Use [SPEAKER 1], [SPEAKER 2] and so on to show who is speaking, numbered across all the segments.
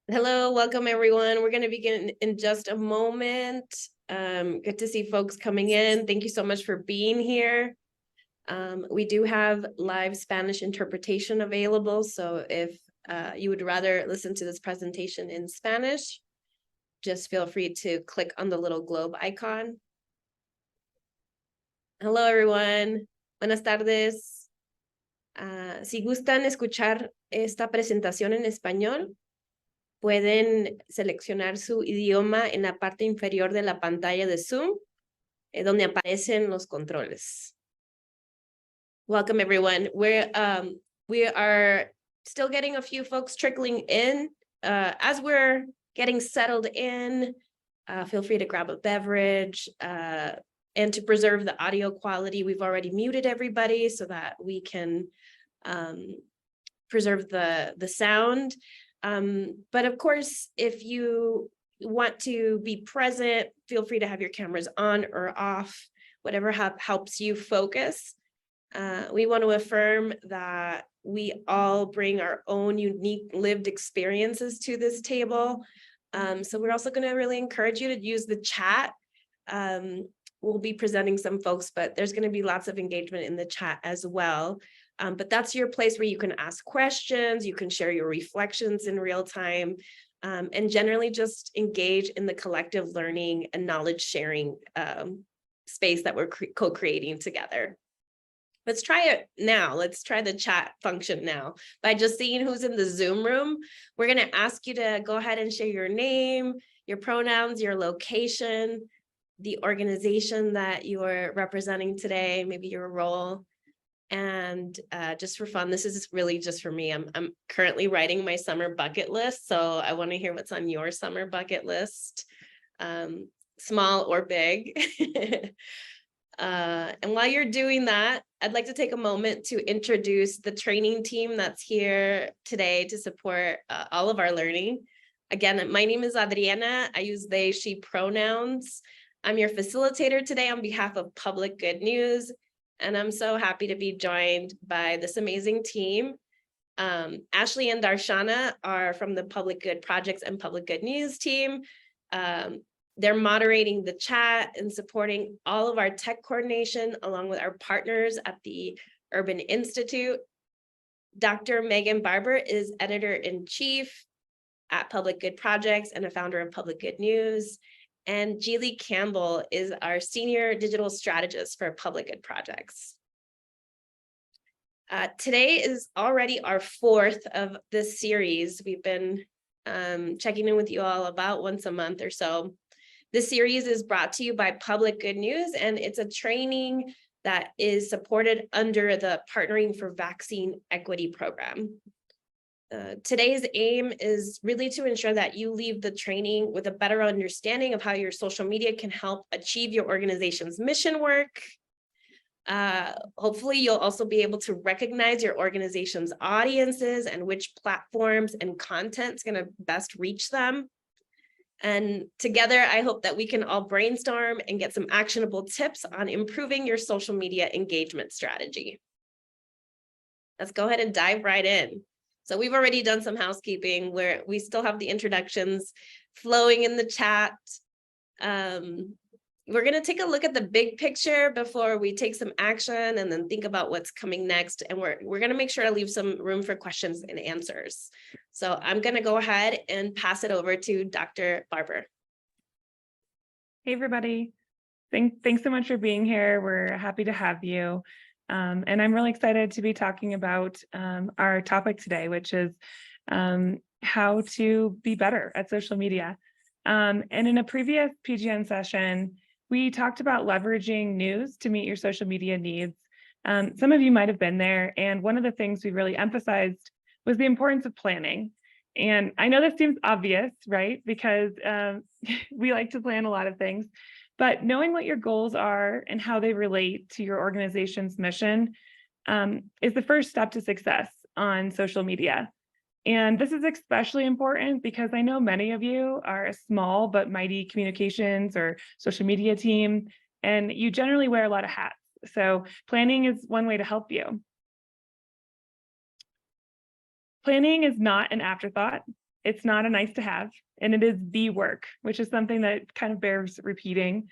[SPEAKER 1] Hello, welcome everyone. We're going to begin in just a moment. Good to see folks coming in. Thank you so much for being here. We do have live Spanish interpretation available, so if you would rather listen to this presentation in Spanish, just feel free to click on the little globe icon. Hello everyone, buenas tardes. Si gustan escuchar esta presentación en español, pueden seleccionar su idioma en la parte inferior de la pantalla de Zoom, donde aparecen los controles. Welcome everyone. We are still getting a few folks trickling in. As we're getting settled in, feel free to grab a beverage. And to preserve the audio quality, we've already muted everybody so that we can preserve the sound. But of course, if you want to be present, feel free to have your cameras on or off, whatever helps you focus. We want to affirm that we all bring our own unique lived experiences to this table. So we're also going to really encourage you to use the chat. We'll be presenting some folks, but there's going to be lots of engagement in the chat as well. But that's your place where you can ask questions, you can share your reflections in real time, and generally just engage in the collective learning and knowledge sharing space that we're co-creating together. Let's try it now. Let's try the chat function now. By just seeing who's in the Zoom room, we're going to ask you to go ahead and share your name, your pronouns, your location, the organization that you're representing today, maybe your role. And just for fun, this is really just for me. I'm currently writing my summer bucket list, so I want to hear what's on your summer bucket list, small or big. And while you're doing that, I'd like to take a moment to introduce the training team that's here today to support all of our learning. Again, my name is Adriana. I use they, she pronouns. I'm your facilitator today on behalf of Public Good News, and I'm so happy to be joined by this amazing team. Ashley and Darshana are from the Public Good Projects and Public Good News team. They're moderating the chat and supporting all of our tech coordination along with our partners at the Urban Institute. Dr. Megan Barber is editor-in-chief at Public Good Projects and a founder of Public Good News. And Geely Campbell is our senior digital strategist for Public Good Projects. Today is already our fourth of this series. We've been checking in with you all about once a month or so. This series is brought to you by Public Good News, and it's a training that is supported under the Partnering for Vaccine Equity program. Today's aim is really to ensure that you leave the training with a better understanding of how your social media can help achieve your organization's mission work. Hopefully, you'll also be able to recognize your organization's audiences and which platforms and content is going to best reach them. And together, I hope that we can all brainstorm and get some actionable tips on improving your social media engagement strategy. Let's go ahead and dive right in. So we've already done some housekeeping where we still have the introductions flowing in the chat. We're going to take a look at the big picture before we take some action and then think about what's coming next. And we're going to make sure to leave some room for questions and answers. So I'm going to go ahead and pass it over to Dr. Barber.
[SPEAKER 2] Hey, everybody. Thanks so much for being here. We're happy to have you. And I'm really excited to be talking about our topic today, which is how to be better at social media. And in a previous PGN session, we talked about leveraging news to meet your social media needs. Some of you might have been there, and one of the things we really emphasized was the importance of planning. And I know this seems obvious, right? Because we like to plan a lot of things, but knowing what your goals are and how they relate to your organization's mission is the first step to success on social media. And this is especially important because I know many of you are a small but mighty communications or social media team, and you generally wear a lot of hats. So planning is one way to help you. Planning is not an afterthought. It's not a nice to have, and it is the work, which is something that kind of bears repeating.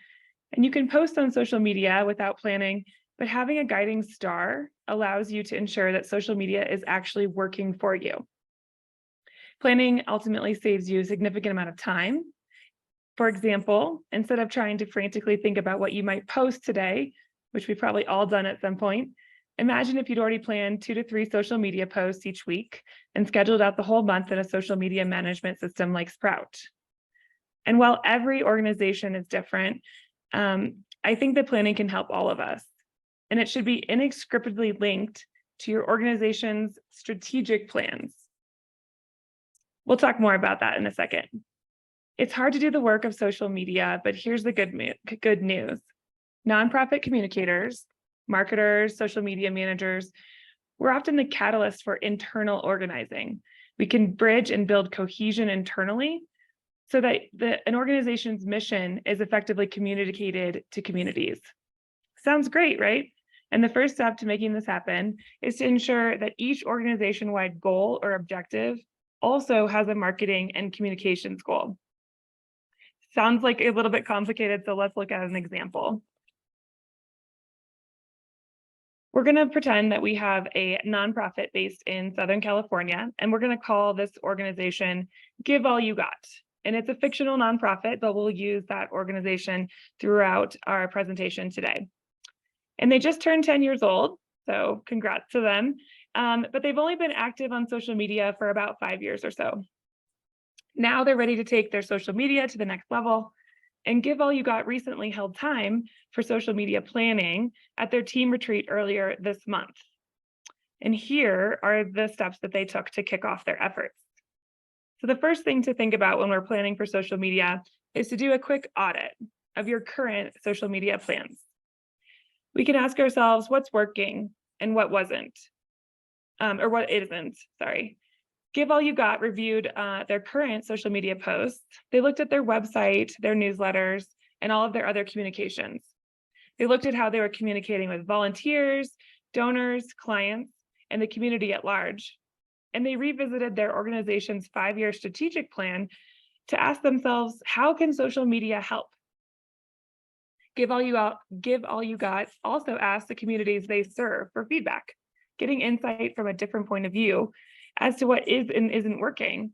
[SPEAKER 2] And you can post on social media without planning, but having a guiding star allows you to ensure that social media is actually working for you. Planning ultimately saves you a significant amount of time. For example, instead of trying to frantically think about what you might post today, which we've probably all done at some point, imagine if you'd already planned 2 to 3 social media posts each week and scheduled out the whole month in a social media management system like Sprout. And while every organization is different, I think that planning can help all of us. And it should be inextricably linked to your organization's strategic plans. We'll talk more about that in a second. It's hard to do the work of social media, but here's the good news. Nonprofit communicators, marketers, social media managers, we're often the catalyst for internal organizing. We can bridge and build cohesion internally so that an organization's mission is effectively communicated to communities. Sounds great, right? And the first step to making this happen is to ensure that each organization-wide goal or objective also has a marketing and communications goal. Sounds like a little bit complicated, so let's look at an example. We're going to pretend that we have a nonprofit based in Southern California, and we're going to call this organization Give All You Got. And it's a fictional nonprofit, but we'll use that organization throughout our presentation today. And they just turned 10 years old, so congrats to them. But they've only been active on social media for about 5 years or so. Now they're ready to take their social media to the next level, and Give All You Got recently held time for social media planning at their team retreat earlier this month. And here are the steps that they took to kick off their efforts. So the first thing to think about when we're planning for social media is to do a quick audit of your current social media plans. We can ask ourselves what's working and what wasn't, or what isn't, sorry. Give All You Got reviewed their current social media posts. They looked at their website, their newsletters, and all of their other communications. They looked at how they were communicating with volunteers, donors, clients, and the community at large. And they revisited their organization's 5-year strategic plan to ask themselves, how can social media help? Give All You Got also asked the communities they serve for feedback, getting insight from a different point of view as to what is and isn't working.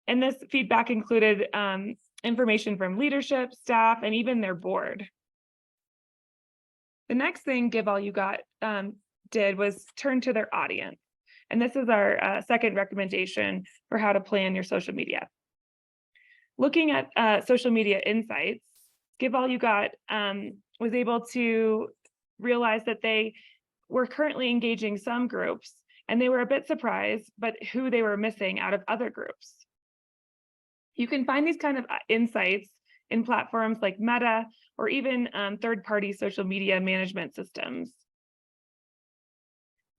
[SPEAKER 2] And this feedback included information from leadership, staff, and even their board. The next thing Give All You Got did was turn to their audience. And this is our second recommendation for how to plan your social media. Looking at social media insights, Give All You Got was able to realize that they were currently engaging some groups, and they were a bit surprised, but who they were missing out of other groups. You can find these kind of insights in platforms like Meta or even third-party social media management systems.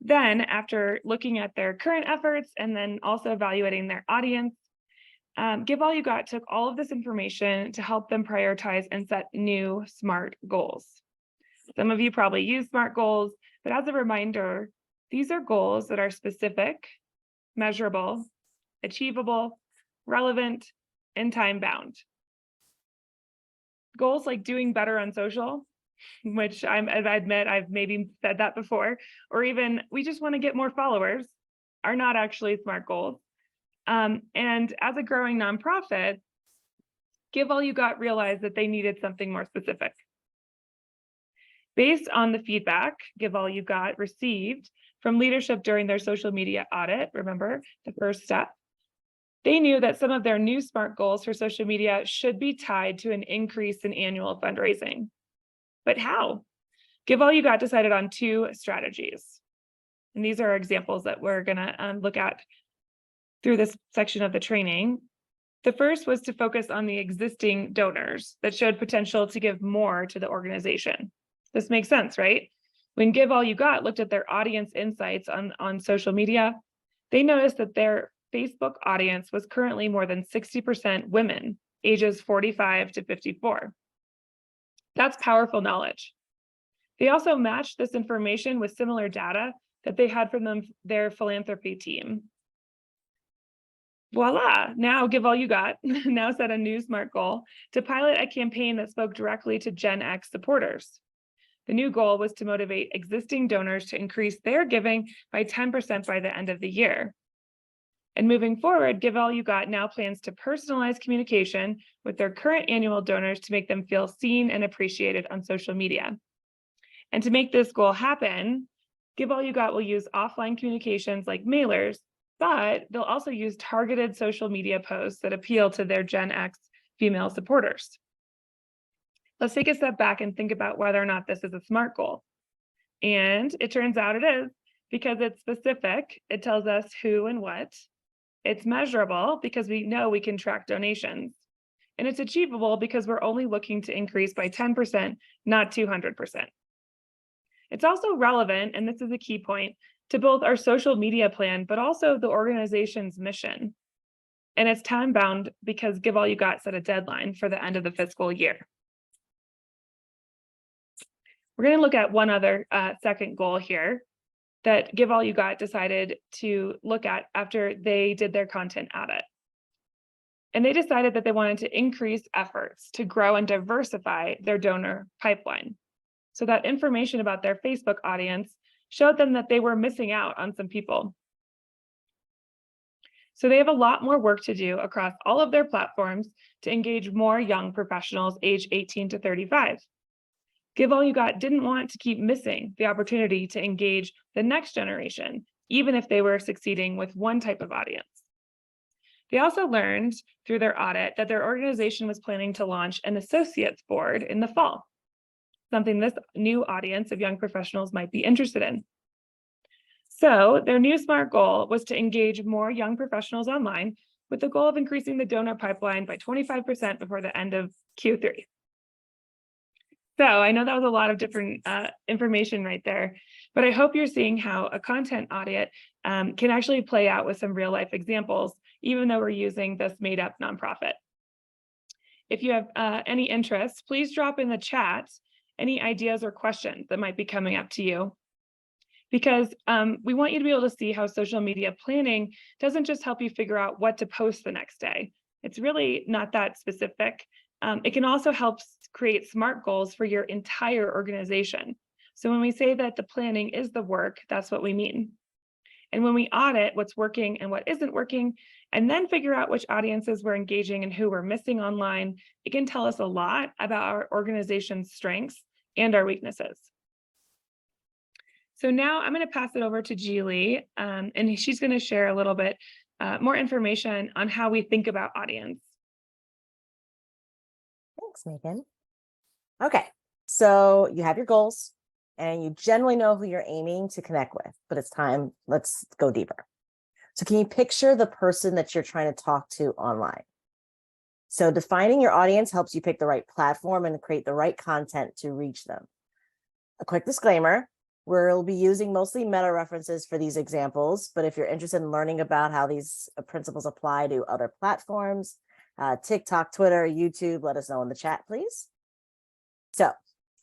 [SPEAKER 2] Then, after looking at their current efforts and then also evaluating their audience, Give All You Got took all of this information to help them prioritize and set new SMART goals. Some of you probably use SMART goals, but as a reminder, these are goals that are specific, measurable, achievable, relevant, and time-bound. Goals like doing better on social, which I admit I've maybe said that before, or even we just want to get more followers, are not actually SMART goals. And as a growing nonprofit, Give All You Got realized that they needed something more specific. Based on the feedback Give All You Got received from leadership during their social media audit, remember the first step, they knew that some of their new SMART goals for social media should be tied to an increase in annual fundraising. But how? Give All You Got decided on 2 strategies. And these are examples that we're going to look at through this section of the training. The first was to focus on the existing donors that showed potential to give more to the organization. This makes sense, right? When Give All You Got looked at their audience insights on social media, they noticed that their Facebook audience was currently more than 60% women, ages 45 to 54. That's powerful knowledge. They also matched this information with similar data that they had from their philanthropy team. Voila, now Give All You Got now set a new SMART goal to pilot a campaign that spoke directly to Gen X supporters. The new goal was to motivate existing donors to increase their giving by 10% by the end of the year. And moving forward, Give All You Got now plans to personalize communication with their current annual donors to make them feel seen and appreciated on social media. And to make this goal happen, Give All You Got will use offline communications like mailers, but they'll also use targeted social media posts that appeal to their Gen X female supporters. Let's take a step back and think about whether or not this is a SMART goal. And it turns out it is, because it's specific. It tells us who and what. It's measurable because we know we can track donations. And it's achievable because we're only looking to increase by 10%, not 200%. It's also relevant, and this is a key point, to both our social media plan, but also the organization's mission. And it's time bound because Give All You Got set a deadline for the end of the fiscal year. We're going to look at one other second goal here that Give All You Got decided to look at after they did their content audit. And they decided that they wanted to increase efforts to grow and diversify their donor pipeline. So that information about their Facebook audience showed them that they were missing out on some people. So they have a lot more work to do across all of their platforms to engage more young professionals aged 18 to 35. Give All You Got didn't want to keep missing the opportunity to engage the next generation, even if they were succeeding with one type of audience. They also learned through their audit that their organization was planning to launch an associates board in the fall, something this new audience of young professionals might be interested in. So their new SMART goal was to engage more young professionals online with the goal of increasing the donor pipeline by 25% before the end of Q3. So I know that was a lot of different information right there, but I hope you're seeing how a content audit can actually play out with some real life examples, even though we're using this made up nonprofit. If you have any interest, please drop in the chat any ideas or questions that might be coming up to you, because we want you to be able to see how social media planning doesn't just help you figure out what to post the next day. It's really not that specific. It can also help create SMART goals for your entire organization. So when we say that the planning is the work, that's what we mean. And when we audit what's working and what isn't working, and then figure out which audiences we're engaging and who we're missing online, it can tell us a lot about our organization's strengths and our weaknesses. So now I'm going to pass it over to Julie, and she's going to share a little bit more information on how we think about audience.
[SPEAKER 3] Thanks, Megan. Okay, so you have your goals and you generally know who you're aiming to connect with, but it's time, let's go deeper. So can you picture the person that you're trying to talk to online? So defining your audience helps you pick the right platform and create the right content to reach them. A quick disclaimer, we'll be using mostly meta references for these examples, but if you're interested in learning about how these principles apply to other platforms, TikTok, Twitter, YouTube, let us know in the chat, please. So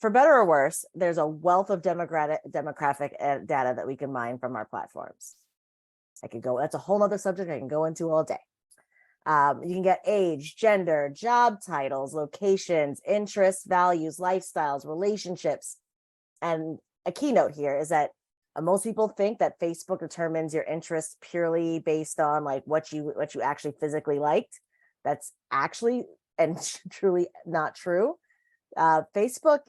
[SPEAKER 3] for better or worse, there's a wealth of demographic data that we can mine from our platforms. That's a whole other subject I can go into all day. You can get age, gender, job titles, locations, interests, values, lifestyles, relationships. And a keynote here is that most people think that Facebook determines your interests purely based on like what you actually physically liked. That's actually and truly not true. Facebook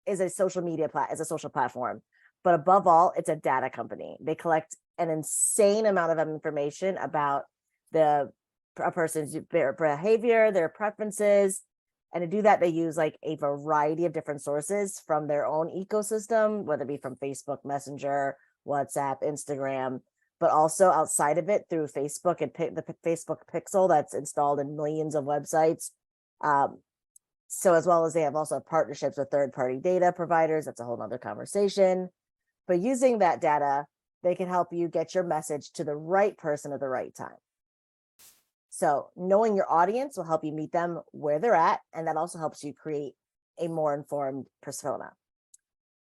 [SPEAKER 3] is a social platform, but above all, it's a data company. They collect an insane amount of information about a person's behavior, their preferences, and to do that, they use like a variety of different sources from their own ecosystem, whether it be from Facebook Messenger, WhatsApp, Instagram, but also outside of it through Facebook and the Facebook Pixel that's installed in millions of websites. So as well as they have also partnerships with third-party data providers. That's a whole nother conversation. But using that data, they can help you get your message to the right person at the right time. So knowing your audience will help you meet them where they're at, and that also helps you create a more informed persona.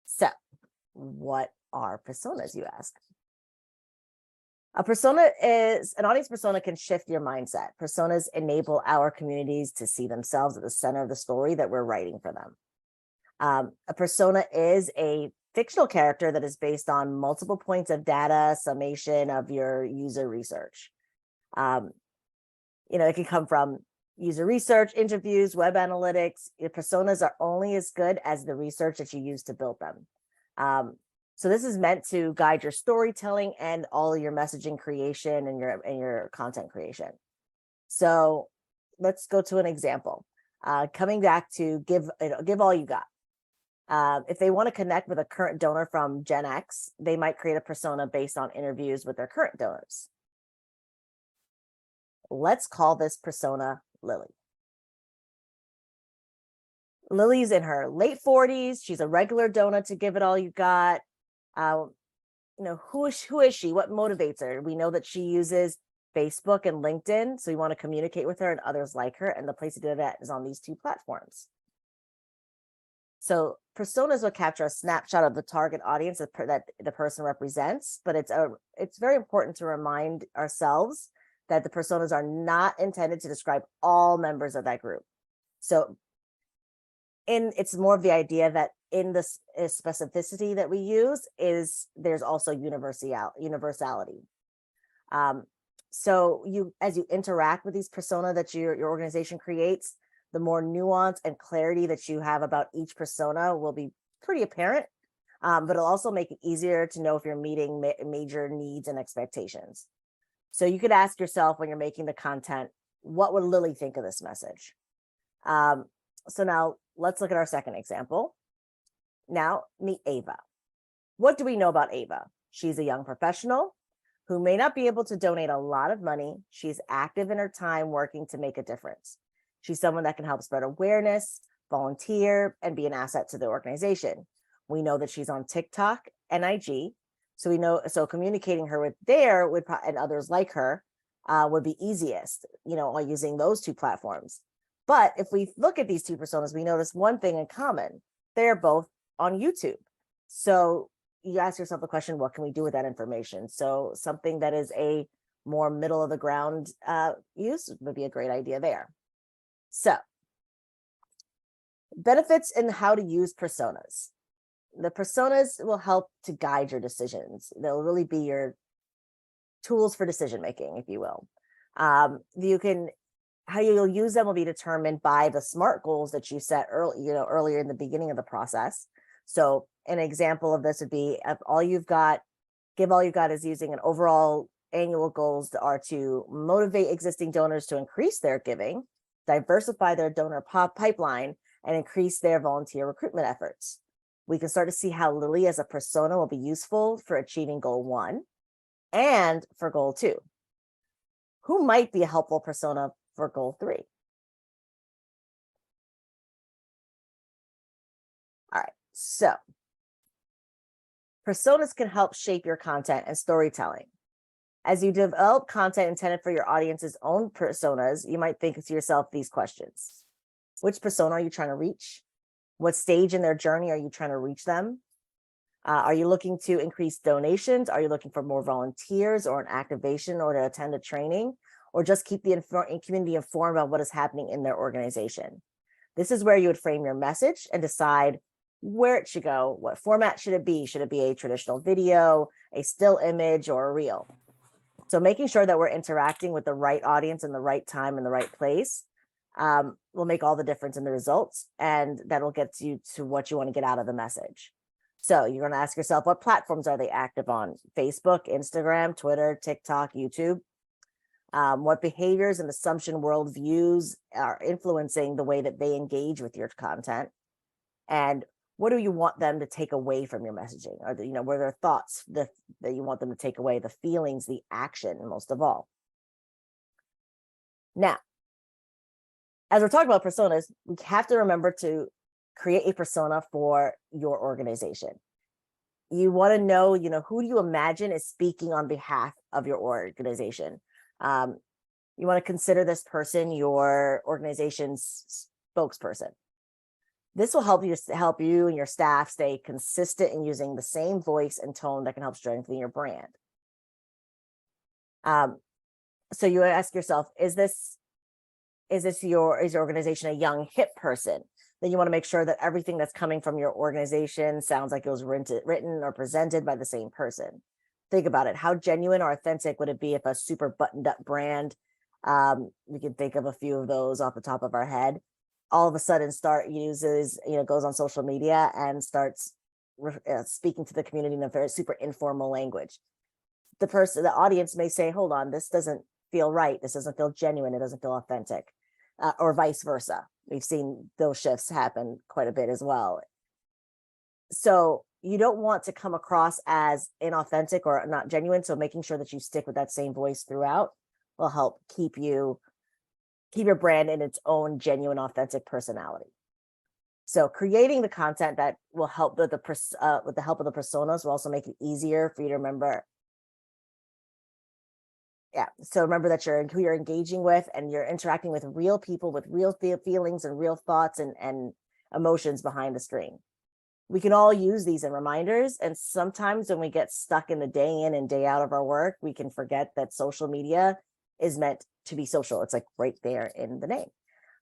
[SPEAKER 3] So what are personas, you ask? An audience persona can shift your mindset. Personas enable our communities to see themselves at the center of the story that we're writing for them. A persona is a fictional character that is based on multiple points of data, summation of your user research. It can come from user research, interviews, web analytics. Your personas are only as good as the research that you use to build them. So this is meant to guide your storytelling and all your messaging creation and your content creation. So let's go to an example. Coming back to give all you got. If they want to connect with a current donor from Gen X, they might create a persona based on interviews with their current donors. Let's call this persona Lily. Lily's in her late 40s. She's a regular donor to Give It All You Got. Who is she? What motivates her? We know that she uses Facebook and LinkedIn, so we want to communicate with her and others like her, and the place to do that is on these two platforms. So personas will capture a snapshot of the target audience that the person represents, but it's very important to remind ourselves that the personas are not intended to describe all members of that group. So it's more of the idea that in the specificity that we use there's also universality. So as you interact with these persona that your organization creates, the more nuance and clarity that you have about each persona will be pretty apparent, but it'll also make it easier to know if you're meeting major needs and expectations. So you could ask yourself when you're making the content, what would Lily think of this message? So now let's look at our second example. Now meet Ava. What do we know about Ava? She's a young professional who may not be able to donate a lot of money. She's active in her time working to make a difference. She's someone that can help spread awareness, volunteer, and be an asset to the organization. We know that she's on TikTok and IG. So communicating her with and others like her would be easiest, on using those two platforms. But if we look at these two personas, we notice one thing in common. They're both on YouTube. So you ask yourself the question, what can we do with that information? So something that is a more middle of the ground use would be a great idea there. So benefits in how to use personas. The personas will help to guide your decisions. They'll really be your tools for decision making, if you will. How you'll use them will be determined by the SMART goals that you set earlier in the beginning of the process. So an example of this would be Give All You've Got is using an overall annual goals are to motivate existing donors to increase their giving, diversify their donor pipeline, and increase their volunteer recruitment efforts. We can start to see how Lily as a persona will be useful for achieving goal 1 and for goal 2. Who might be a helpful persona for goal 3? All right, so personas can help shape your content and storytelling. As you develop content intended for your audience's own personas, you might think to yourself these questions. Which persona are you trying to reach? What stage in their journey are you trying to reach them? Are you looking to increase donations? Are you looking for more volunteers or an activation or to attend a training? Or just keep the community informed about what is happening in their organization? This is where you would frame your message and decide where it should go. What format should it be? Should it be a traditional video, a still image, or a reel? So making sure that we're interacting with the right audience in the right time in the right place will make all the difference in the results, and that'll get you to what you want to get out of the message. So you're going to ask yourself, what platforms are they active on? Facebook, Instagram, Twitter, TikTok, YouTube? What behaviors and assumption worldviews are influencing the way that they engage with your content? And what do you want them to take away from your messaging? Or what are their thoughts that you want them to take away, the feelings, the action, most of all? Now, as we're talking about personas, we have to remember to create a persona for your organization. You want to know, who do you imagine is speaking on behalf of your organization? You want to consider this person your organization's spokesperson. This will help you and your staff stay consistent in using the same voice and tone that can help strengthen your brand. So you ask yourself, is your organization a young, hip person? Then you want to make sure that everything that's coming from your organization sounds like it was written or presented by the same person. Think about it. How genuine or authentic would it be if a super buttoned up brand, we can think of a few of those off the top of our head, all of a sudden goes on social media and starts speaking to the community in a very super informal language. The audience may say, hold on, this doesn't feel right. This doesn't feel genuine. It doesn't feel authentic, or vice versa. We've seen those shifts happen quite a bit as well. So you don't want to come across as inauthentic or not genuine. So making sure that you stick with that same voice throughout will help keep your brand in its own genuine, authentic personality. So creating the content that will help with the help of the personas will also make it easier for you to remember. Yeah. So remember that who you're engaging with, and you're interacting with real people with real feelings and real thoughts and emotions behind the screen. We can all use these in reminders. And sometimes when we get stuck in the day in and day out of our work, we can forget that social media is meant to be social. It's like right there in the name.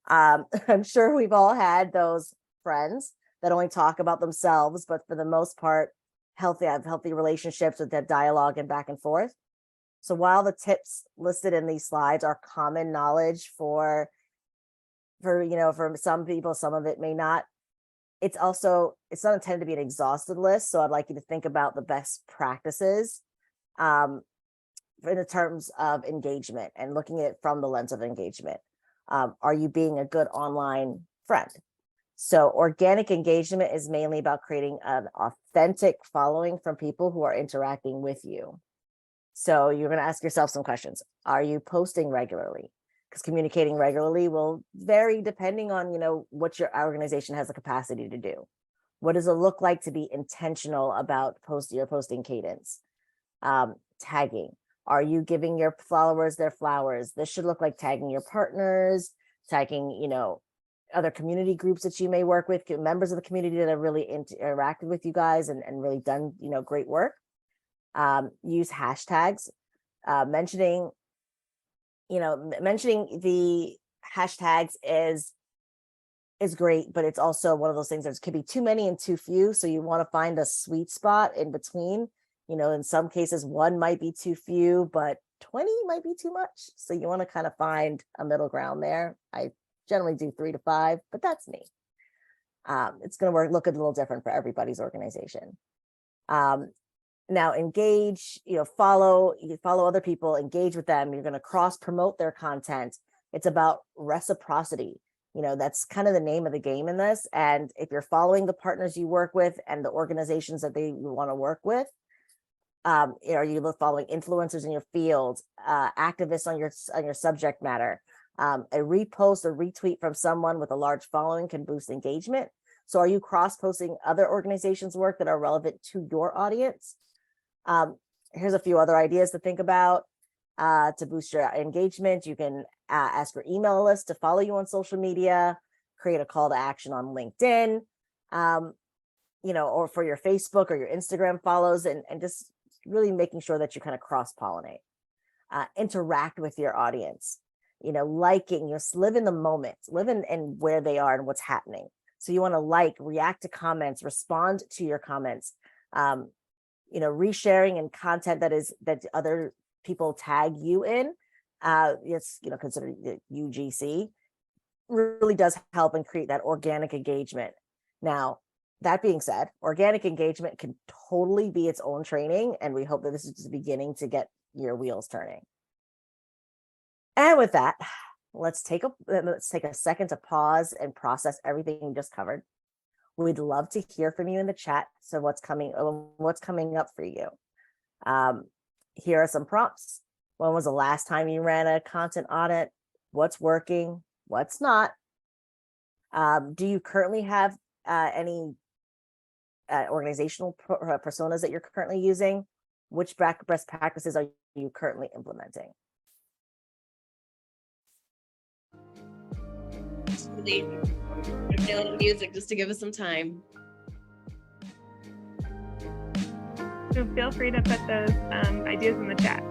[SPEAKER 3] I'm sure we've all had those friends that only talk about themselves, but for the most part, have healthy relationships with that dialogue and back and forth. So while the tips listed in these slides are common knowledge for some people, some of it may not. It's not intended to be an exhaustive list. So I'd like you to think about the best practices in the terms of engagement and looking at it from the lens of engagement. Are you being a good online friend? So organic engagement is mainly about creating an authentic following from people who are interacting with you. So you're going to ask yourself some questions. Are you posting regularly? Because communicating regularly will vary depending on, what your organization has the capacity to do. What does it look like to be intentional about your posting cadence? Tagging. Are you giving your followers their flowers? This should look like tagging your partners, tagging, other community groups that you may work with, members of the community that have really interacted with you guys and really done, great work. Use hashtags. Mentioning the hashtags is great, but it's also one of those things that could be too many and too few. So you want to find a sweet spot in between. In some cases, 1 might be too few, but 20 might be too much. So you want to kind of find a middle ground there. I generally do 3 to 5, but that's me. It's going to look a little different for everybody's organization. Now engage, follow other people, engage with them. You're going to cross promote their content. It's about reciprocity. That's kind of the name of the game in this. And if you're following the partners you work with and the organizations that you want to work with, are you following influencers in your field, activists on your subject matter? A repost or retweet from someone with a large following can boost engagement. So are you cross-posting other organizations' work that are relevant to your audience? Here's a few other ideas to think about to boost your engagement. You can ask your email list to follow you on social media, create a call to action on LinkedIn, or for your Facebook or your Instagram follows, and just really making sure that you kind of cross-pollinate. Interact with your audience, liking, live in the moment, live in where they are and what's happening. So you want to react to comments, respond to your comments, resharing and content that other people tag you in. It's, consider UGC really does help and create that organic engagement. Now, that being said, organic engagement can totally be its own training, and we hope that this is just beginning to get your wheels turning. And with that, let's take a second to pause and process everything we just covered. We'd love to hear from you in the chat. So what's coming up for you? Here are some prompts. When was the last time you ran a content audit? What's working? What's not? Do you currently have any organizational personas that you're currently using? Which best practices are you currently implementing?
[SPEAKER 1] Music just to give us some time.
[SPEAKER 2] So feel free to put those ideas in the chat.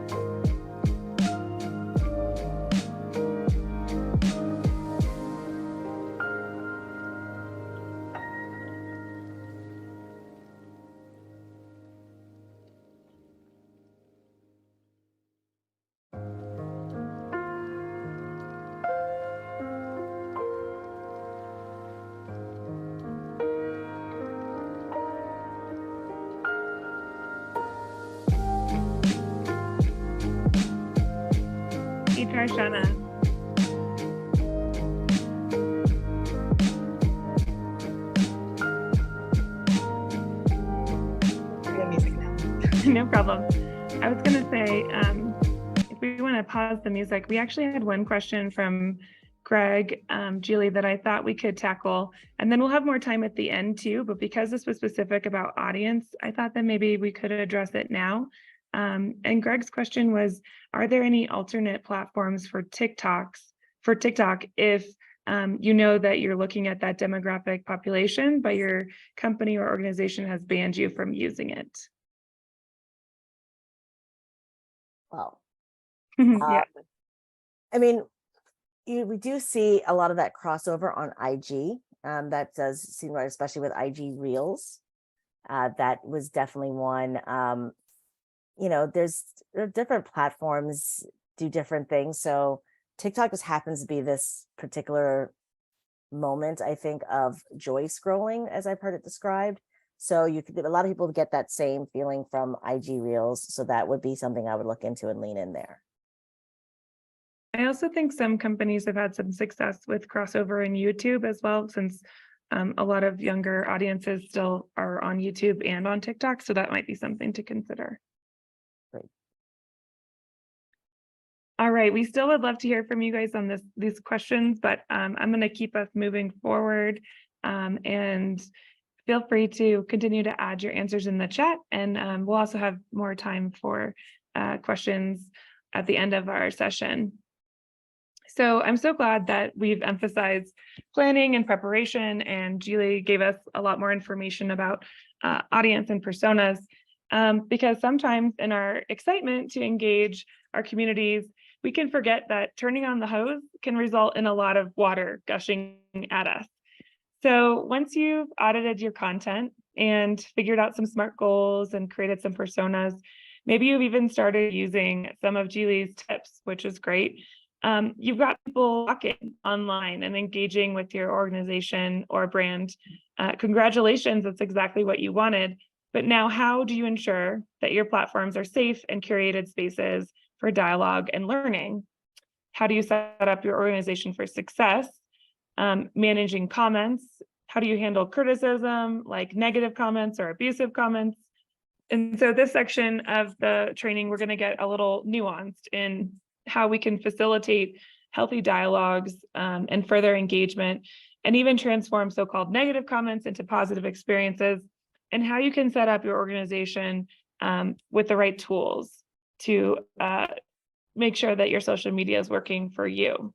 [SPEAKER 2] Karshana. No problem. I was going to say, if we want to pause the music, we actually had one question from Greg, Julie, that I thought we could tackle, and then we'll have more time at the end too. But because this was specific about audience, I thought that maybe we could address it now. And Greg's question was, are there any alternate platforms for TikTok if you know that you're looking at that demographic population, but your company or organization has banned you from using it?
[SPEAKER 3] Well,
[SPEAKER 2] Yeah.
[SPEAKER 3] I mean, we do see a lot of that crossover on IG. That does seem right, especially with IG Reels. That was definitely one. There are different platforms do different things. So TikTok just happens to be this particular moment, I think, of joy scrolling, as I've heard it described. So a lot of people get that same feeling from IG Reels. So that would be something I would look into and lean in there.
[SPEAKER 2] I also think some companies have had some success with crossover in YouTube as well, since a lot of younger audiences still are on YouTube and on TikTok. So that might be something to consider.
[SPEAKER 3] Great.
[SPEAKER 2] All right, we still would love to hear from you guys on these questions, but I'm going to keep us moving forward, and feel free to continue to add your answers in the chat, and we'll also have more time for questions at the end of our session. So I'm so glad that we've emphasized planning and preparation, and Julie gave us a lot more information about audience and personas, because sometimes in our excitement to engage our communities, we can forget that turning on the hose can result in a lot of water gushing at us. So once you've audited your content and figured out some SMART goals and created some personas, maybe you've even started using some of Julie's tips, which is great. You've got people walking online and engaging with your organization or brand. Congratulations, that's exactly what you wanted. But now, how do you ensure that your platforms are safe and curated spaces for dialogue and learning? How do you set up your organization for success? Managing comments. How do you handle criticism, like negative comments or abusive comments? And so this section of the training, we're going to get a little nuanced in how we can facilitate healthy dialogues and further engagement, and even transform so-called negative comments into positive experiences, and how you can set up your organization with the right tools to make sure that your social media is working for you.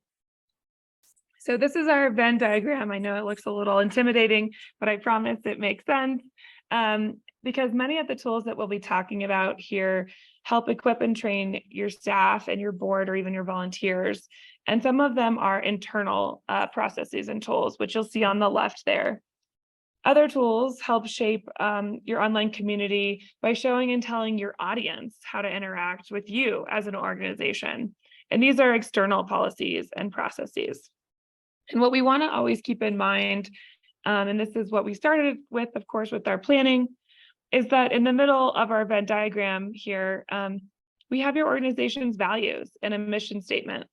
[SPEAKER 2] So this is our Venn diagram. I know it looks a little intimidating, but I promise it makes sense, because many of the tools that we'll be talking about here help equip and train your staff and your board or even your volunteers. And some of them are internal processes and tools, which you'll see on the left there. Other tools help shape your online community by showing and telling your audience how to interact with you as an organization. And these are external policies and processes. And what we want to always keep in mind, and this is what we started with, of course, with our planning, is that in the middle of our Venn diagram here, we have your organization's values and a mission statement.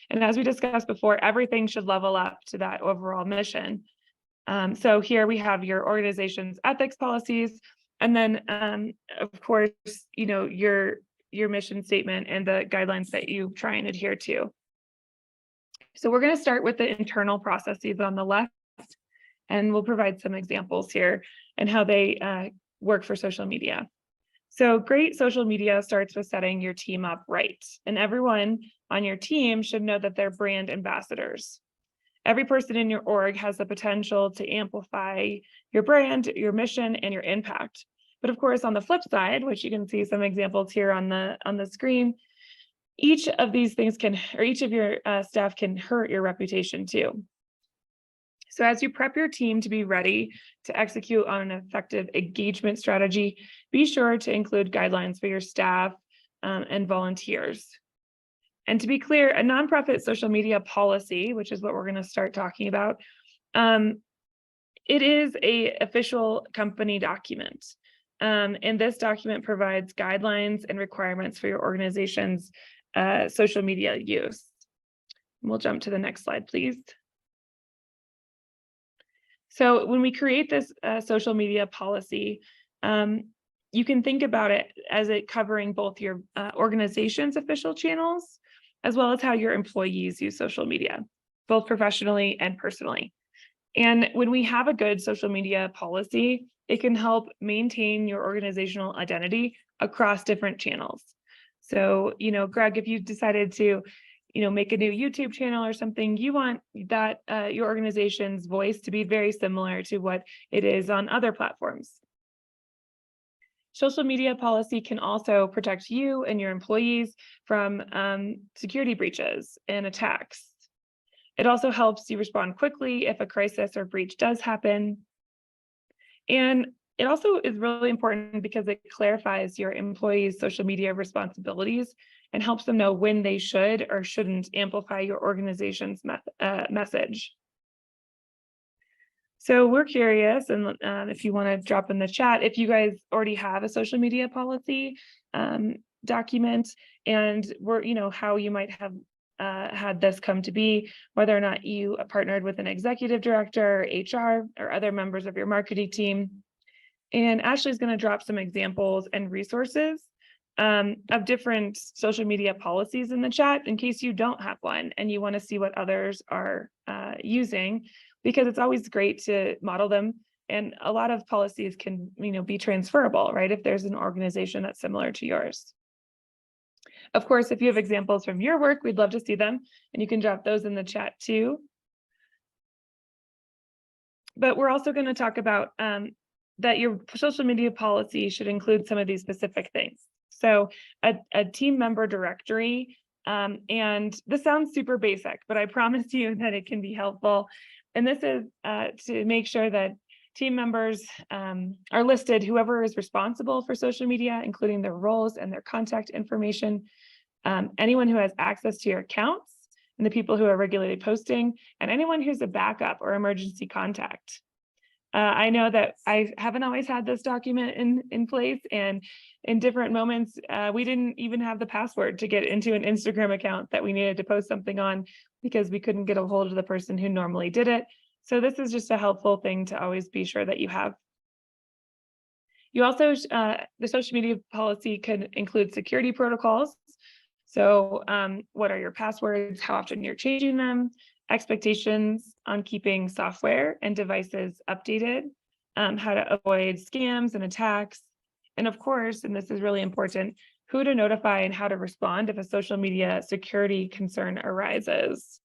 [SPEAKER 2] And as we discussed before, everything should level up to that overall mission. So here we have your organization's ethics policies, and then, of course, your mission statement and the guidelines that you try and adhere to. So we're going to start with the internal processes on the left, and we'll provide some examples here and how they work for social media. So great social media starts with setting your team up right, and everyone on your team should know that they're brand ambassadors. Every person in your org has the potential to amplify your brand, your mission, and your impact. But of course, on the flip side, which you can see some examples here on the screen, each of these things each of your staff can hurt your reputation too. So as you prep your team to be ready to execute on an effective engagement strategy, be sure to include guidelines for your staff and volunteers. And to be clear, a nonprofit social media policy, which is what we're going to start talking about, it is an official company document. And this document provides guidelines and requirements for your organization's social media use. We'll jump to the next slide, please. So when we create this social media policy, you can think about it as it covering both your organization's official channels, as well as how your employees use social media, both professionally and personally. And when we have a good social media policy, it can help maintain your organizational identity across different channels. So, Greg, if you decided to, make a new YouTube channel or something, you want that your organization's voice to be very similar to what it is on other platforms. Social media policy can also protect you and your employees from security breaches and attacks. It also helps you respond quickly if a crisis or breach does happen. And it also is really important because it clarifies your employees' social media responsibilities and helps them know when they should or shouldn't amplify your organization's message. So we're curious, and if you want to drop in the chat, if you guys already have a social media policy document, and how you might have had this come to be, whether or not you partnered with an executive director, HR, or other members of your marketing team. And Ashley's going to drop some examples and resources of different social media policies in the chat in case you don't have one and you want to see what others are using, because it's always great to model them. And a lot of policies can, be transferable, right? If there's an organization that's similar to yours. Of course, if you have examples from your work, we'd love to see them, and you can drop those in the chat too. But we're also going to talk about that your social media policy should include some of these specific things. So a team member directory, and this sounds super basic, but I promise you that it can be helpful. And this is to make sure that team members are listed, whoever is responsible for social media, including their roles and their contact information, anyone who has access to your accounts, and the people who are regularly posting, and anyone who's a backup or emergency contact. I know that I haven't always had this document in place, and in different moments, we didn't even have the password to get into an Instagram account that we needed to post something on because we couldn't get a hold of the person who normally did it. So this is just a helpful thing to always be sure that you have. You also, the social media policy can include security protocols. So what are your passwords, how often you're changing them, expectations on keeping software and devices updated, how to avoid scams and attacks, and of course, and this is really important, who to notify and how to respond if a social media security concern arises.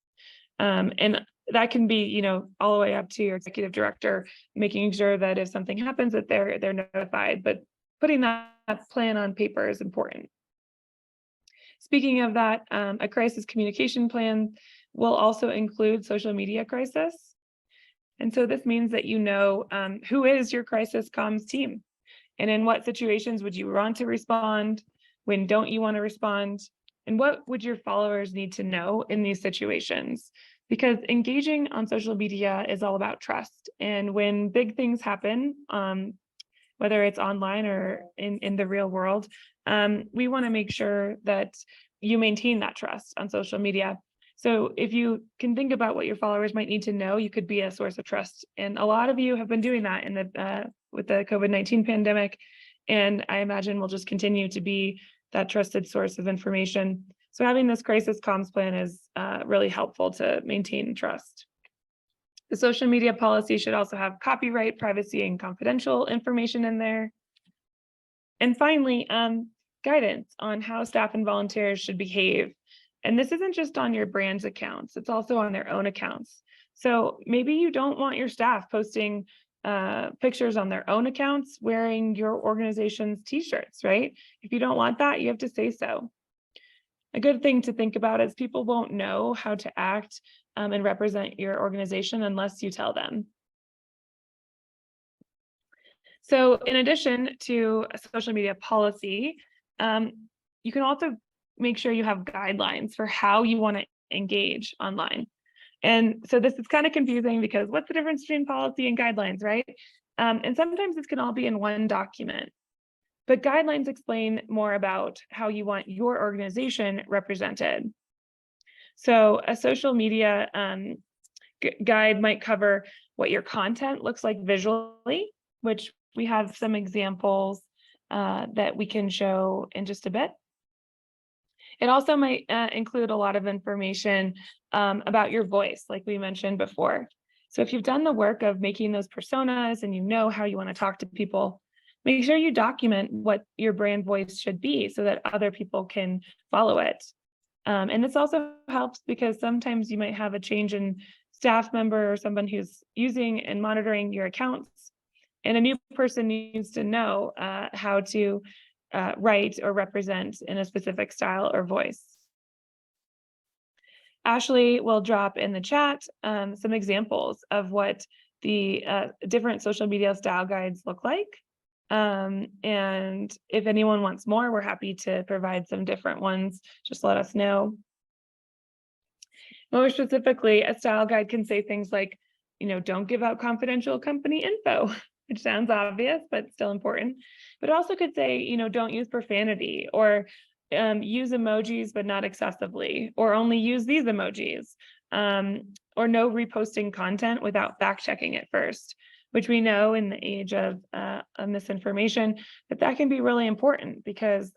[SPEAKER 2] And that can be, all the way up to your executive director, making sure that if something happens that they're notified, but putting that plan on paper is important. Speaking of that, a crisis communication plan will also include social media crisis. And so this means that who is your crisis comms team, and in what situations would you want to respond, when don't you want to respond, and what would your followers need to know in these situations? Because engaging on social media is all about trust. And when big things happen, whether it's online or in the real world, we want to make sure that you maintain that trust on social media. So if you can think about what your followers might need to know, you could be a source of trust. And a lot of you have been doing that with the COVID-19 pandemic. And I imagine will just continue to be that trusted source of information. So having this crisis comms plan is really helpful to maintain trust. The social media policy should also have copyright, privacy, and confidential information in there. And finally, guidance on how staff and volunteers should behave. And this isn't just on your brand's accounts, it's also on their own accounts. So maybe you don't want your staff posting pictures on their own accounts wearing your organization's t-shirts, right? If you don't want that, you have to say so. A good thing to think about is people won't know how to act and represent your organization unless you tell them. So in addition to a social media policy, you can also make sure you have guidelines for how you want to engage online. And so this is kind of confusing because what's the difference between policy and guidelines, right? And sometimes this can all be in one document. But guidelines explain more about how you want your organization represented. So a social media guide might cover what your content looks like visually, which we have some examples that we can show in just a bit. It also might include a lot of information about your voice, like we mentioned before. So if you've done the work of making those personas and you know how you want to talk to people, make sure you document what your brand voice should be so that other people can follow it. And this also helps because sometimes you might have a change in staff member or someone who's using and monitoring your accounts, and a new person needs to know how to write or represent in a specific style or voice. Ashley will drop in the chat some examples of what the different social media style guides look like. And if anyone wants more, we're happy to provide some different ones. Just let us know. More specifically, a style guide can say things like, don't give out confidential company info, which sounds obvious, but still important. But it also could say, don't use profanity, or use emojis, but not excessively, or only use these emojis, or no reposting content without fact checking it first, which we know in the age of misinformation that can be really important because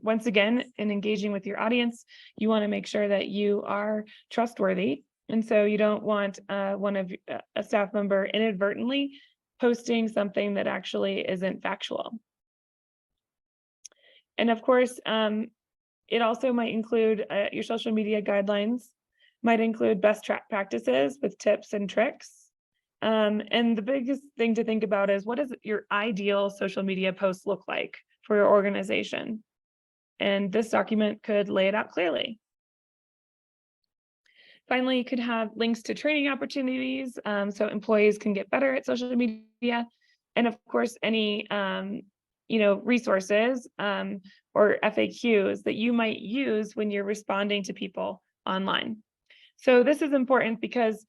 [SPEAKER 2] once again, in engaging with your audience, you want to make sure that you are trustworthy. And so you don't want a staff member inadvertently posting something that actually isn't factual. And of course, it also might include your social media guidelines, might include best practices with tips and tricks. And the biggest thing to think about is, what does your ideal social media post look like for your organization? And this document could lay it out clearly. Finally, you could have links to training opportunities so employees can get better at social media. And of course, any resources or FAQs that you might use when you're responding to people online. So this is important because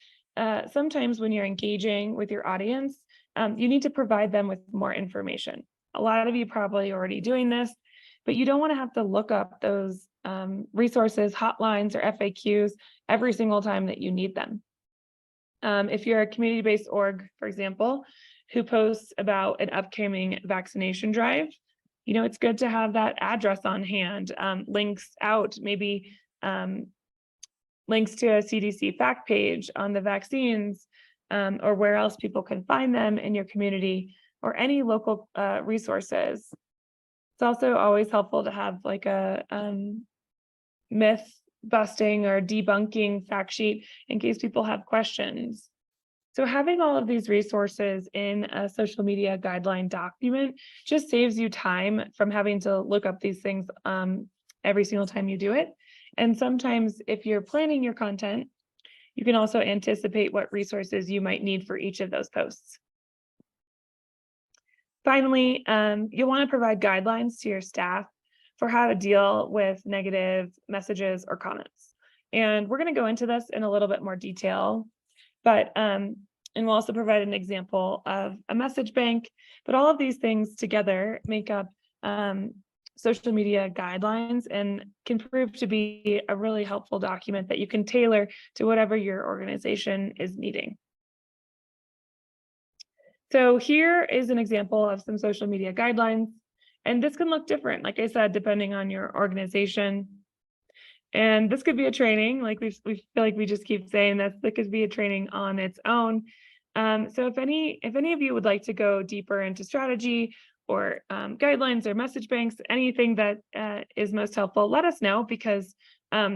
[SPEAKER 2] sometimes when you're engaging with your audience, you need to provide them with more information. A lot of you probably already doing this, but you don't want to have to look up those resources, hotlines, or FAQs every single time that you need them. If you're a community-based org, for example, who posts about an upcoming vaccination drive, it's good to have that address on hand, links out, maybe links to a CDC fact page on the vaccines, or where else people can find them in your community, or any local resources. It's also always helpful to have like a myth busting or debunking fact sheet in case people have questions. So having all of these resources in a social media guideline document just saves you time from having to look up these things every single time you do it. And sometimes if you're planning your content, you can also anticipate what resources you might need for each of those posts. Finally, you'll want to provide guidelines to your staff for how to deal with negative messages or comments. And we're going to go into this in a little bit more detail, but and we'll also provide an example of a message bank, but all of these things together make up social media guidelines and can prove to be a really helpful document that you can tailor to whatever your organization is needing. So here is an example of some social media guidelines, and this can look different, like I said, depending on your organization. And this could be a training, like we feel like we just keep saying that could be a training on its own. So if any of you would like to go deeper into strategy or guidelines or message banks, anything that is most helpful, let us know, because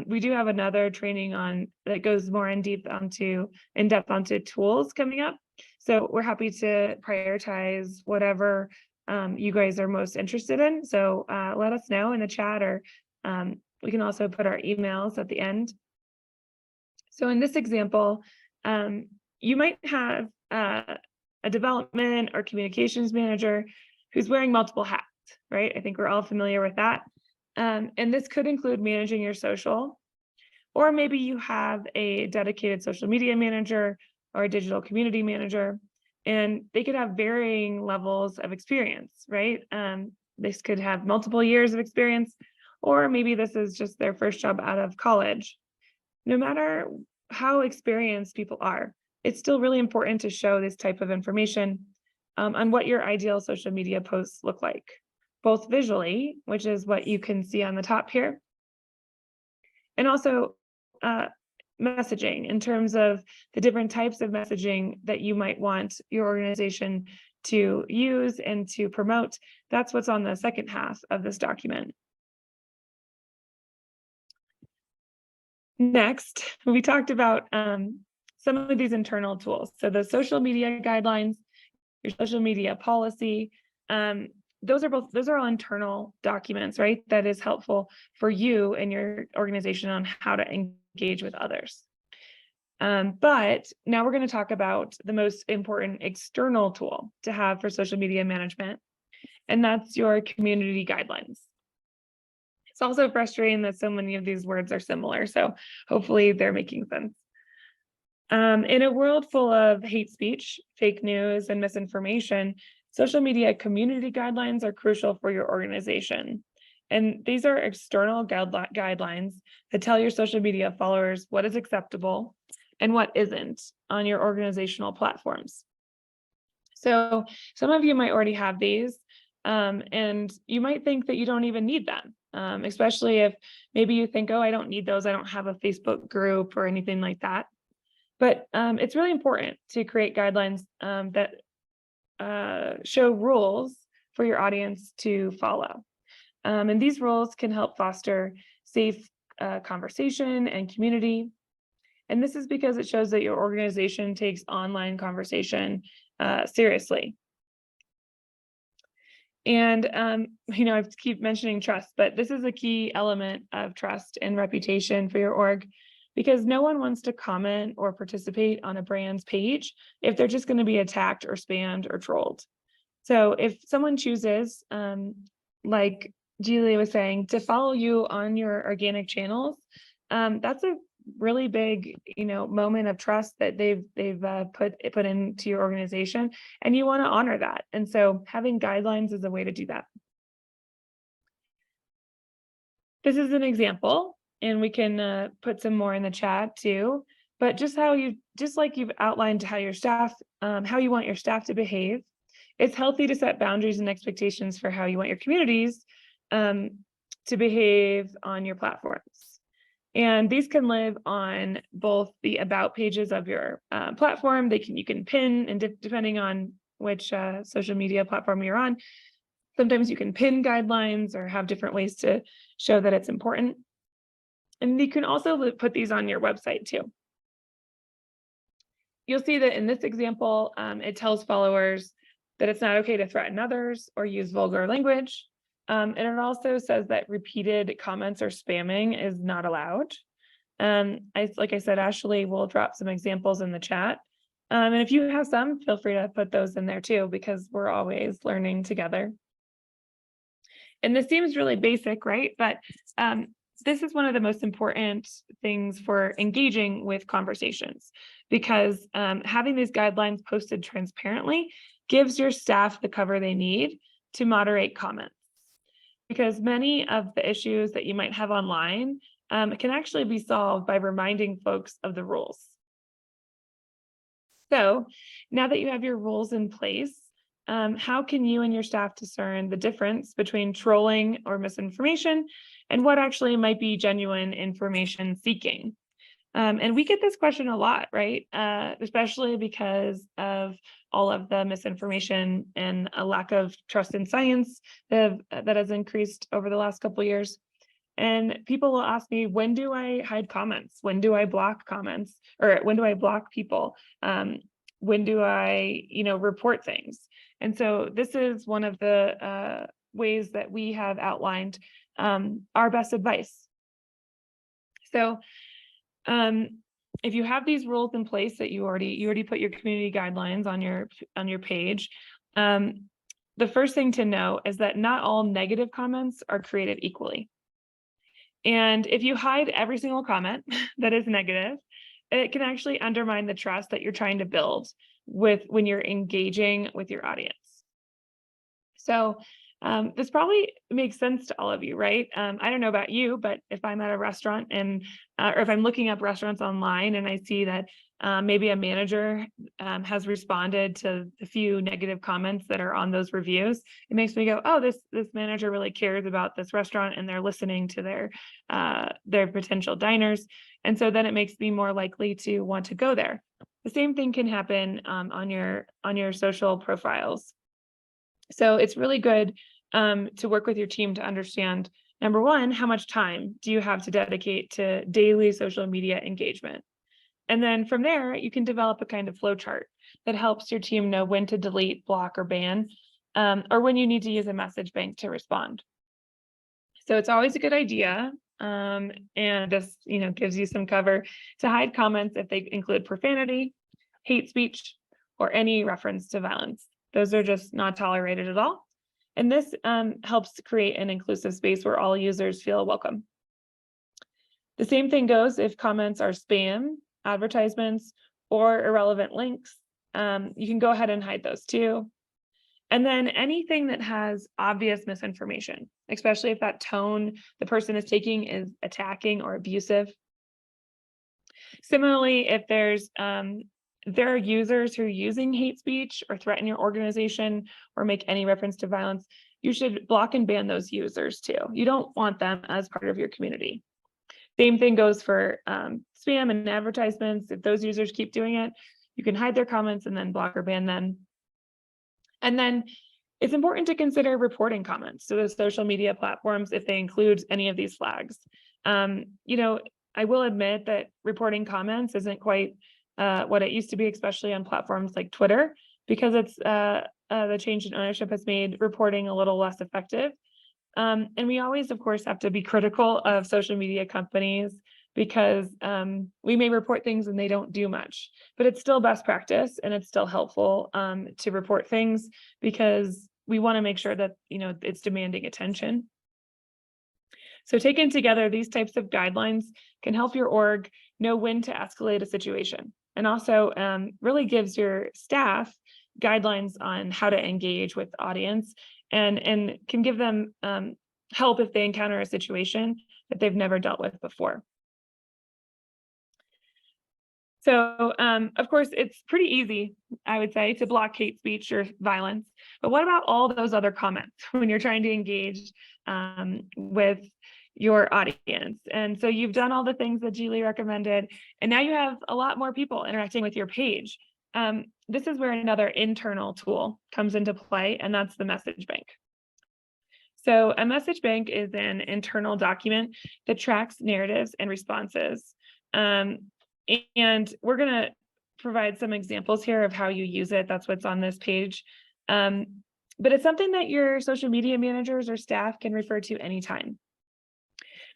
[SPEAKER 2] we do have another training on that goes more in depth onto tools coming up. So we're happy to prioritize whatever you guys are most interested in. So let us know in the chat, or we can also put our emails at the end. So in this example, you might have a development or communications manager who's wearing multiple hats, right? I think we're all familiar with that. And this could include managing your social, or maybe you have a dedicated social media manager or a digital community manager, and they could have varying levels of experience, right? This could have multiple years of experience, or maybe this is just their first job out of college. No matter how experienced people are, it's still really important to show this type of information on what your ideal social media posts look like, both visually, which is what you can see on the top here, and also messaging in terms of the different types of messaging that you might want your organization to use and to promote. That's what's on the second half of this document. Next, we talked about some of these internal tools. So the social media guidelines, your social media policy, those are all internal documents, right? That is helpful for you and your organization on how to engage with others. But now we're going to talk about the most important external tool to have for social media management, and that's your community guidelines. It's also frustrating that so many of these words are similar, so hopefully they're making sense. In a world full of hate speech, fake news, and misinformation, social media community guidelines are crucial for your organization. And these are external guidelines that tell your social media followers what is acceptable and what isn't on your organizational platforms. So some of you might already have these, and you might think that you don't even need them, especially if maybe you think, oh, I don't need those. I don't have a Facebook group or anything like that. But it's really important to create guidelines that show rules for your audience to follow. And these rules can help foster safe conversation and community. And this is because it shows that your organization takes online conversation seriously. And, I keep mentioning trust, but this is a key element of trust and reputation for your org, because no one wants to comment or participate on a brand's page if they're just going to be attacked or spammed or trolled. So if someone chooses, like Julia was saying, to follow you on your organic channels, that's a really big, moment of trust that they've put into your organization, and you want to honor that. And so having guidelines is a way to do that. This is an example, and we can put some more in the chat too. But just like you've outlined how your staff, how you want your staff to behave, it's healthy to set boundaries and expectations for how you want your communities to behave on your platforms. And these can live on both the about pages of your platform. You can pin, and depending on which social media platform you're on, sometimes you can pin guidelines or have different ways to show that it's important. And you can also put these on your website too. You'll see that in this example, it tells followers that it's not okay to threaten others or use vulgar language. And it also says that repeated comments or spamming is not allowed. Like I said, Ashley will drop some examples in the chat. And if you have some, feel free to put those in there too, because we're always learning together. And this seems really basic, right? But this is one of the most important things for engaging with conversations, because having these guidelines posted transparently gives your staff the cover they need to moderate comments. Because many of the issues that you might have online can actually be solved by reminding folks of the rules. So now that you have your rules in place, how can you and your staff discern the difference between trolling or misinformation and what actually might be genuine information seeking? And we get this question a lot, right? Especially because of all of the misinformation and a lack of trust in science that has increased over the last couple of years. And people will ask me, when do I hide comments? When do I block comments? Or when do I block people? When do I, report things? And so this is one of the ways that we have outlined our best advice. So if you have these rules in place that you already put your community guidelines on your page, the first thing to know is that not all negative comments are created equally. And if you hide every single comment that is negative, it can actually undermine the trust that you're trying to build when you're engaging with your audience. So This probably makes sense to all of you, right? I don't know about you, but if I'm at a restaurant and, or if I'm looking up restaurants online and I see that maybe a manager has responded to the few negative comments that are on those reviews, it makes me go, oh, this manager really cares about this restaurant and they're listening to their potential diners. And so then it makes me more likely to want to go there. The same thing can happen on your social profiles. So it's really good to work with your team to understand, number one, how much time do you have to dedicate to daily social media engagement? And then from there, you can develop a kind of flow chart that helps your team know when to delete, block, or ban, or when you need to use a message bank to respond. So it's always a good idea, and just gives you some cover to hide comments if they include profanity, hate speech, or any reference to violence. Those are just not tolerated at all. And this helps create an inclusive space where all users feel welcome. The same thing goes if comments are spam, advertisements, or irrelevant links. You can go ahead and hide those too. And then anything that has obvious misinformation, especially if that tone the person is taking is attacking or abusive. Similarly, if there are users who are using hate speech or threaten your organization or make any reference to violence, you should block and ban those users too. You don't want them as part of your community. Same thing goes for spam and advertisements. If those users keep doing it, you can hide their comments and then block or ban them. And then it's important to consider reporting comments to the social media platforms if they include any of these flags. I will admit that reporting comments isn't quite what it used to be, especially on platforms like Twitter, because it's the change in ownership has made reporting a little less effective. And we always, of course, have to be critical of social media companies because we may report things and they don't do much, but it's still best practice and it's still helpful to report things because we want to make sure that it's demanding attention. So taken together, these types of guidelines can help your org know when to escalate a situation, and also really gives your staff guidelines on how to engage with the audience and can give them help if they encounter a situation that they've never dealt with before. So, of course, it's pretty easy, I would say, to block hate speech or violence. But what about all those other comments when you're trying to engage with your audience? And so you've done all the things that Julie recommended, and now you have a lot more people interacting with your page. This is where another internal tool comes into play, and that's the message bank. So a message bank is an internal document that tracks narratives and responses. And we're going to provide some examples here of how you use it. That's what's on this page. But it's something that your social media managers or staff can refer to anytime.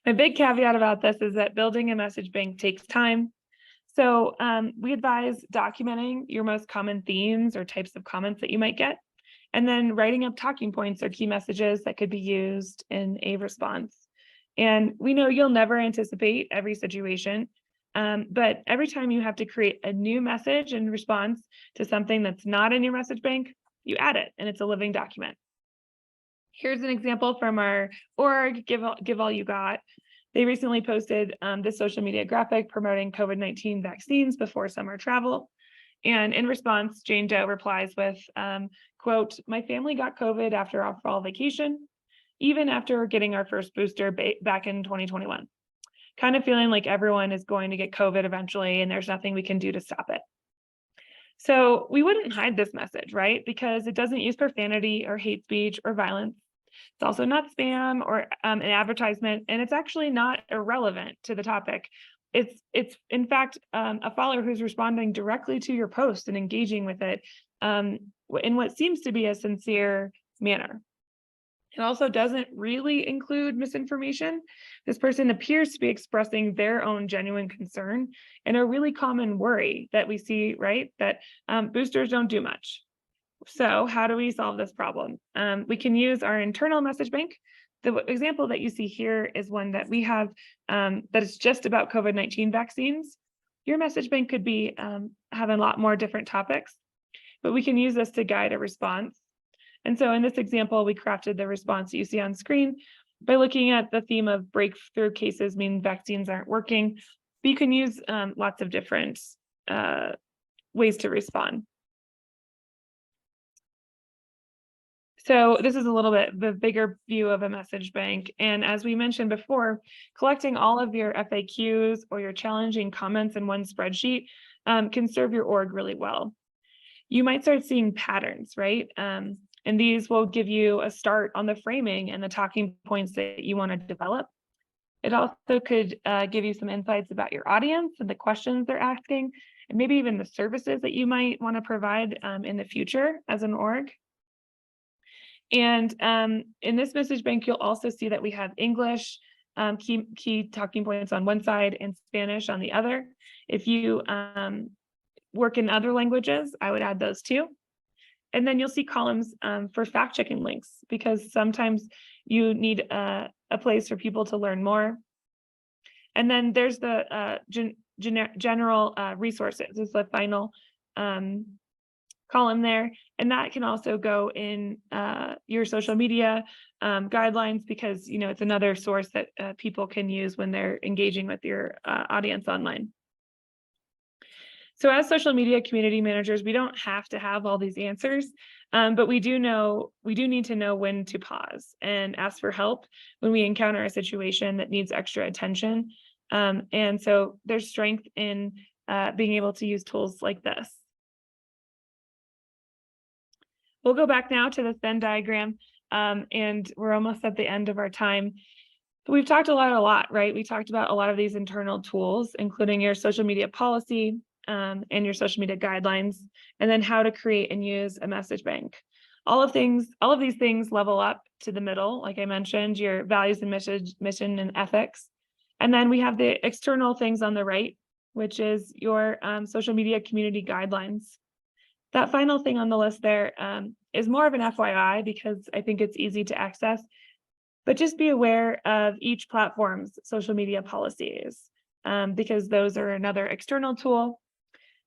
[SPEAKER 2] My big caveat about this is that building a message bank takes time. So we advise documenting your most common themes or types of comments that you might get, and then writing up talking points or key messages that could be used in a response. And we know you'll never anticipate every situation, but every time you have to create a new message in response to something that's not in your message bank, you add it and it's a living document. Here's an example from our org, Give All You Got. They recently posted this social media graphic promoting COVID-19 vaccines before summer travel. And in response, Jane Doe replies with, quote, "My family got COVID after our fall vacation, even after getting our first booster back in 2021. Kind of feeling like everyone is going to get COVID eventually and there's nothing we can do to stop it." So we wouldn't hide this message, right? Because it doesn't use profanity or hate speech or violence. It's also not spam or an advertisement, and it's actually not irrelevant to the topic. It's in fact a follower who's responding directly to your post and engaging with it in what seems to be a sincere manner. It also doesn't really include misinformation. This person appears to be expressing their own genuine concern and a really common worry that we see, right? That boosters don't do much. So how do we solve this problem? We can use our internal message bank. The example that you see here is one that we have that is just about COVID-19 vaccines. Your message bank could be having a lot more different topics, but we can use this to guide a response. And so in this example, we crafted the response that you see on screen by looking at the theme of breakthrough cases mean vaccines aren't working. But you can use lots of different ways to respond. So this is a little bit the bigger view of a message bank. And as we mentioned before, collecting all of your FAQs or your challenging comments in one spreadsheet can serve your org really well. You might start seeing patterns, right? And these will give you a start on the framing and the talking points that you want to develop. It also could give you some insights about your audience and the questions they're asking, and maybe even the services that you might want to provide in the future as an org. And in this message bank, you'll also see that we have English, key talking points on one side and Spanish on the other. If you work in other languages, I would add those too. And then you'll see columns for fact-checking links, because sometimes you need a place for people to learn more. And then there's the general resources is the final column there. And that can also go in your social media guidelines, because it's another source that people can use when they're engaging with your audience online. So as social media community managers, we don't have to have all these answers, but we do need to know when to pause and ask for help when we encounter a situation that needs extra attention. And so there's strength in being able to use tools like this. We'll go back now to this Venn diagram, and we're almost at the end of our time. We've talked a lot, right? We talked about a lot of these internal tools, including your social media policy and your social media guidelines, and then how to create and use a message bank. All of these things level up to the middle, like I mentioned, your values and mission and ethics. And then we have the external things on the right, which is your social media community guidelines. That final thing on the list there is more of an FYI, because I think it's easy to access, but just be aware of each platform's social media policies, because those are another external tool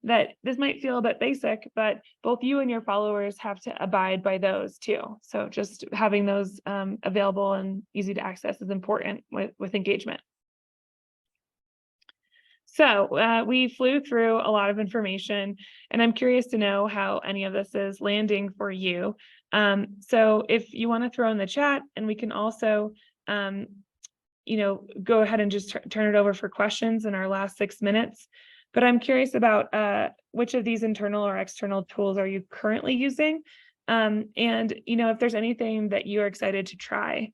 [SPEAKER 2] that this might feel a bit basic, but both you and your followers have to abide by those too. So just having those available and easy to access is important with engagement. So we flew through a lot of information, and I'm curious to know how any of this is landing for you. So if you want to throw in the chat, and we can also, go ahead and just turn it over for questions in our last 6 minutes. But I'm curious about which of these internal or external tools are you currently using? And if there's anything that you're excited to try.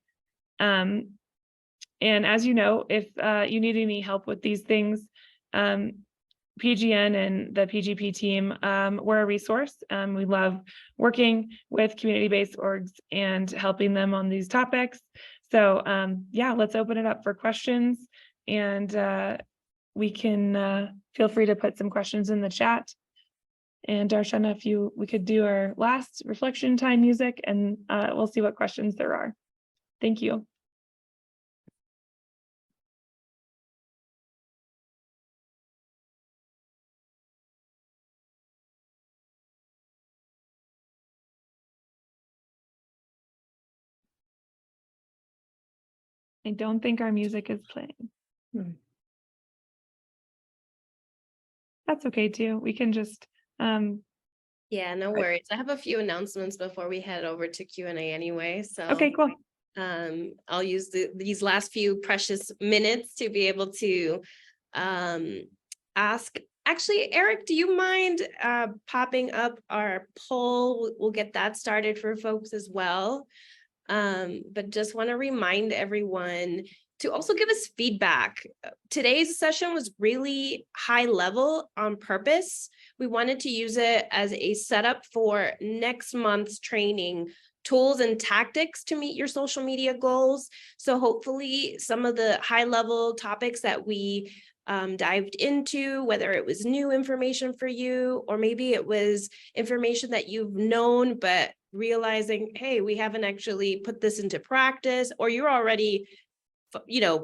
[SPEAKER 2] And as you know, if you need any help with these things, PGN and the PGP team, we're a resource. We love working with community-based orgs and helping them on these topics. So yeah, let's open it up for questions, and we can feel free to put some questions in the chat. And Darshana, if we could do our last reflection time music, and we'll see what questions there are. Thank you. I don't think our music is playing. That's okay too. We can just
[SPEAKER 1] yeah, no worries. I have a few announcements before we head over to Q&A anyway. So
[SPEAKER 2] okay, cool.
[SPEAKER 1] I'll use these last few precious minutes to be able to ask. Actually, Eric, do you mind popping up our poll? We'll get that started for folks as well. But just want to remind everyone to also give us feedback. Today's session was really high level on purpose. We wanted to use it as a setup for next month's training, tools and tactics to meet your social media goals. So hopefully some of the high level topics that we dived into, whether it was new information for you, or maybe it was information that you've known, but realizing, hey, we haven't actually put this into practice, or you're already,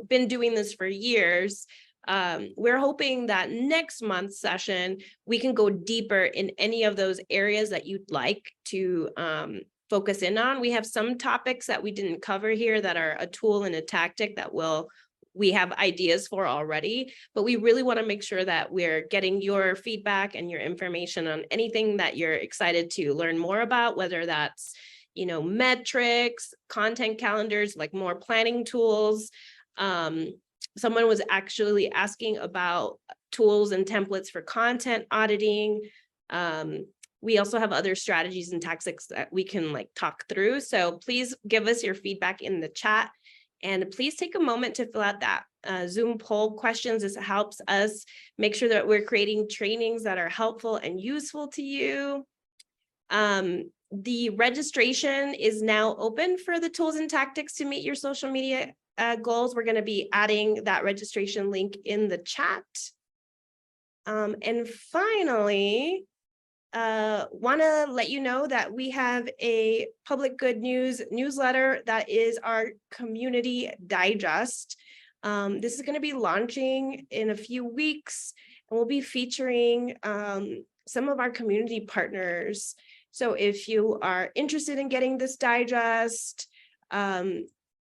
[SPEAKER 1] been doing this for years. We're hoping that next month's session, we can go deeper in any of those areas that you'd like to focus in on. We have some topics that we didn't cover here that are a tool and a tactic that we have ideas for already, but we really want to make sure that we're getting your feedback and your information on anything that you're excited to learn more about, whether that's, metrics, content calendars, like more planning tools. Someone was actually asking about tools and templates for content auditing. We also have other strategies and tactics that we can talk through. So please give us your feedback in the chat. And please take a moment to fill out that Zoom poll questions. This helps us make sure that we're creating trainings that are helpful and useful to you. The registration is now open for the tools and tactics to meet your social media goals. We're going to be adding that registration link in the chat. And finally, want to let you know that we have a public good news newsletter that is our community digest. This is going to be launching in a few weeks, and we'll be featuring some of our community partners. So if you are interested in getting this digest,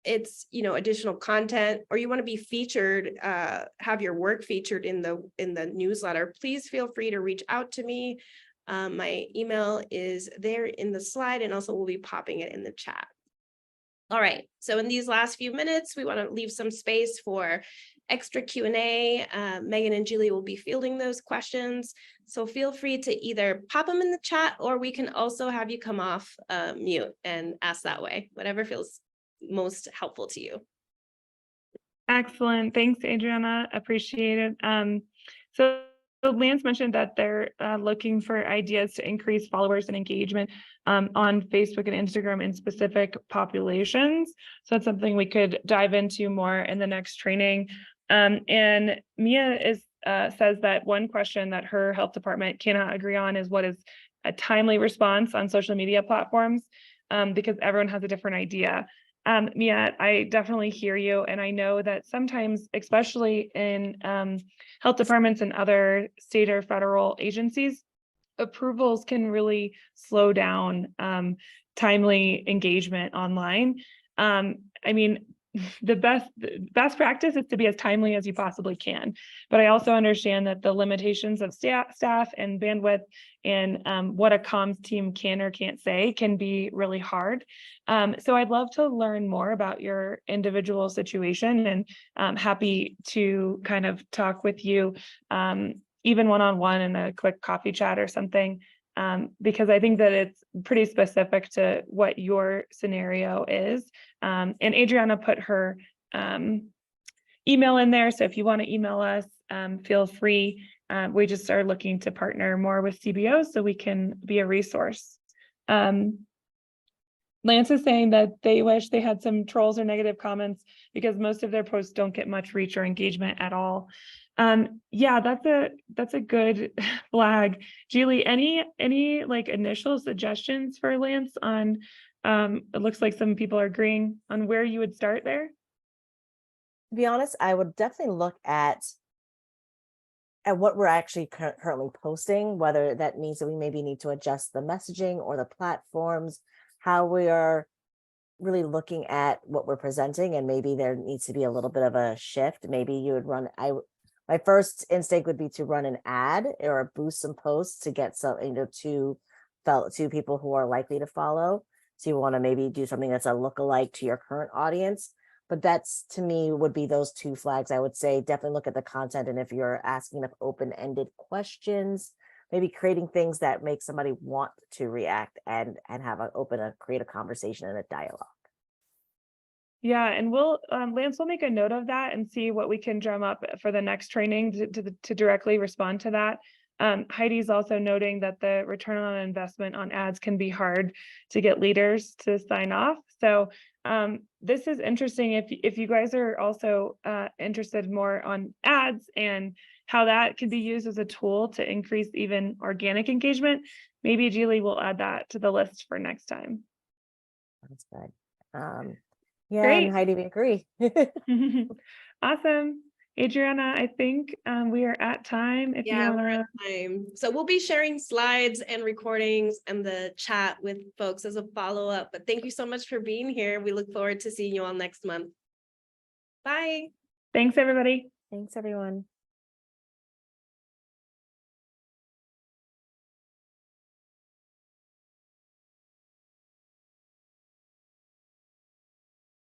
[SPEAKER 1] it's additional content, or you want to be featured, have your work featured in the newsletter, please feel free to reach out to me. My email is there in the slide, and also we'll be popping it in the chat. All right, so in these last few minutes, we want to leave some space for extra Q&A. Megan and Julie will be fielding those questions. So feel free to either pop them in the chat, or we can also have you come off mute and ask that way, whatever feels most helpful to you.
[SPEAKER 2] Excellent. Thanks, Adriana. Appreciate it. So Lance mentioned that they're looking for ideas to increase followers and engagement on Facebook and Instagram in specific populations. So that's something we could dive into more in the next training. And Mia says that one question that her health department cannot agree on is what is a timely response on social media platforms, because everyone has a different idea. Mia, I definitely hear you. And I know that sometimes, especially in health departments and other state or federal agencies, approvals can really slow down timely engagement online. I mean, the best practice is to be as timely as you possibly can. But I also understand that the limitations of staff and bandwidth and what a comms team can or can't say can be really hard. So I'd love to learn more about your individual situation, and I'm happy to kind of talk with you even one-on-one in a quick coffee chat or something, because I think that it's pretty specific to what your scenario is. And Adriana put her email in there. So if you want to email us, feel free. We just are looking to partner more with CBOs so we can be a resource. Lance is saying that they wish they had some trolls or negative comments because most of their posts don't get much reach or engagement at all. Yeah, that's a good flag. Julie, any initial suggestions for Lance on, it looks like some people are agreeing on where you would start there?
[SPEAKER 3] To be honest, I would definitely look at what we're actually currently posting, whether that means that we maybe need to adjust the messaging or the platforms, how we are really looking at what we're presenting, and maybe there needs to be a little bit of a shift. Maybe you would run, my first instinct would be to run an ad or boost some posts to get some, two people who are likely to follow. So you want to maybe do something that's a lookalike to your current audience. But that's, to me, would be those two flags. I would say definitely look at the content. And if you're asking enough open-ended questions, maybe creating things that make somebody want to react and have create a conversation and a dialogue.
[SPEAKER 2] Yeah, and we'll Lance will make a note of that and see what we can drum up for the next training to directly respond to that. Heidi's also noting that the return on investment on ads can be hard to get leaders to sign off. So this is interesting. If you guys are also interested more on ads and how that can be used as a tool to increase even organic engagement, maybe Julie will add that to the list for next time.
[SPEAKER 3] That's good. Yeah,
[SPEAKER 2] Great.
[SPEAKER 3] and Heidi, we agree.
[SPEAKER 2] Awesome. Adriana, I think we are at time. If you
[SPEAKER 1] Yeah, we're
[SPEAKER 2] wanna,
[SPEAKER 1] at time. So we'll be sharing slides and recordings and the chat with folks as a follow-up. But thank you so much for being here. We look forward to seeing you all next month. Bye.
[SPEAKER 2] thanks, everybody.
[SPEAKER 3] Thanks, everyone.